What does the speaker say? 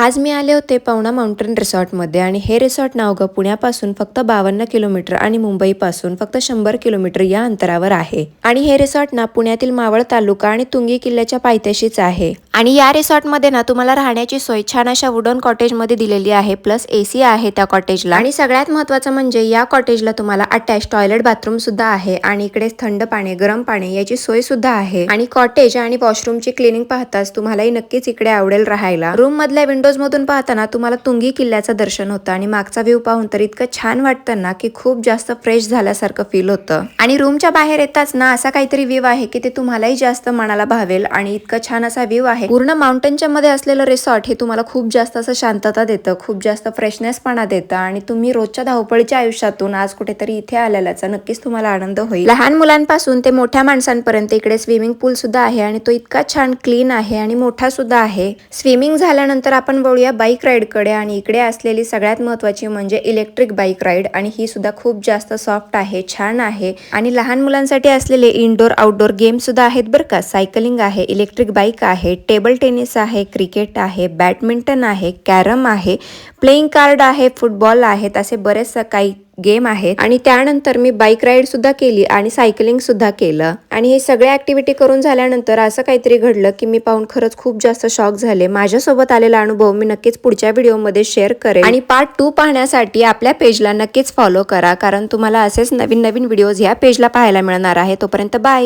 आज मी आले होते पवना माउंटेन रिसॉर्टमध्ये आणि हे रिसॉर्ट नाव ग पुण्यापासून फक्त 52 किलोमीटर आणि मुंबईपासून फक्त 100 किलोमीटर या अंतरावर आहे. आणि हे रिसॉर्ट ना पुण्यातील मावळ तालुका आणि तुंगी किल्ल्याच्या पायथ्याशीच आहे. आणि या रिसॉर्टमध्ये ना तुम्हाला राहण्याची सोय छान अशा वुडन कॉटेजमध्ये दिलेली आहे, प्लस AC आहे त्या कॉटेजला. आणि सगळ्यात महत्त्वाचं म्हणजे या कॉटेजला तुम्हाला अटॅच टॉयलेट बाथरूम सुद्धा आहे आणि इकडे थंड पाणी गरम पाणी याची सोय सुद्धा आहे. आणि कॉटेज आणि वॉशरूमची क्लिनिंग पाहताच तुम्हालाही नक्कीच इकडे आवडेल राहायला. रूम मधल्या विंडोज मधून पाहताना तुम्हाला तुंगी किल्ल्याचं दर्शन होतं आणि मागचा व्ह्यू पाहून तर इतकं छान वाटतं ना की खूप जास्त फ्रेश झाल्यासारखं फील होतं. आणि रूमच्या बाहेर येताच ना असा काहीतरी व्ह्यू आहे की ते तुम्हालाही जास्त मनाला भावेल आणि इतकं छान असा व्ह्यू आहे. पूर्ण माउंटेनच्या मध्ये असलेलं रिसॉर्ट हे तुम्हाला खूप जास्त असं शांतता देतं, खूप जास्त फ्रेशनेसपणा देतं आणि तुम्ही रोजच्या धावपळीच्या आयुष्यातून आज कुठेतरी इथे आलेल्याचा नक्कीच तुम्हाला आनंद होईल. लहान मुलांपासून ते मोठ्या माणसांपर्यंत इकडे स्विमिंग पूल सुद्धा आहे आणि तो इतका छान क्लीन आहे आणि मोठा सुद्धा आहे. स्विमिंग झाल्यानंतर आपण वळूया बाईक राईड कडे आणि इकडे असलेली सगळ्यात महत्त्वाची म्हणजे इलेक्ट्रिक बाईक राईड आणि ही सुद्धा खूप जास्त सॉफ्ट आहे, छान आहे. आणि लहान मुलांसाठी असलेले इनडोर आउटडोर गेम सुद्धा आहेत बरं का. सायकलिंग आहे, इलेक्ट्रिक बाईक आहे, टेबल टेनिस आहे, क्रिकेट आहे, बॅडमिंटन आहे, कॅरम आहे, प्लेइंग कार्ड आहे, फुटबॉल आहेत, असे बरेच काही गेम आहेत. आणि त्यानंतर मी बाईक राईड सुद्धा केली आणि सायकलिंग सुद्धा केलं. आणि हे सगळे ऍक्टिव्हिटी करून झाल्यानंतर असं काहीतरी घडलं की मी पाहून खरंच खूप जास्त शॉक झाले. माझ्यासोबत आलेला अनुभव मी नक्कीच पुढच्या व्हिडिओमध्ये शेअर करेन. आणि पार्ट 2 पाहण्यासाठी आपल्या पेजला नक्कीच फॉलो करा, कारण तुम्हाला असेच नवीन नवीन व्हिडिओज या पेजला पाहायला मिळणार आहे. तोपर्यंत बाय.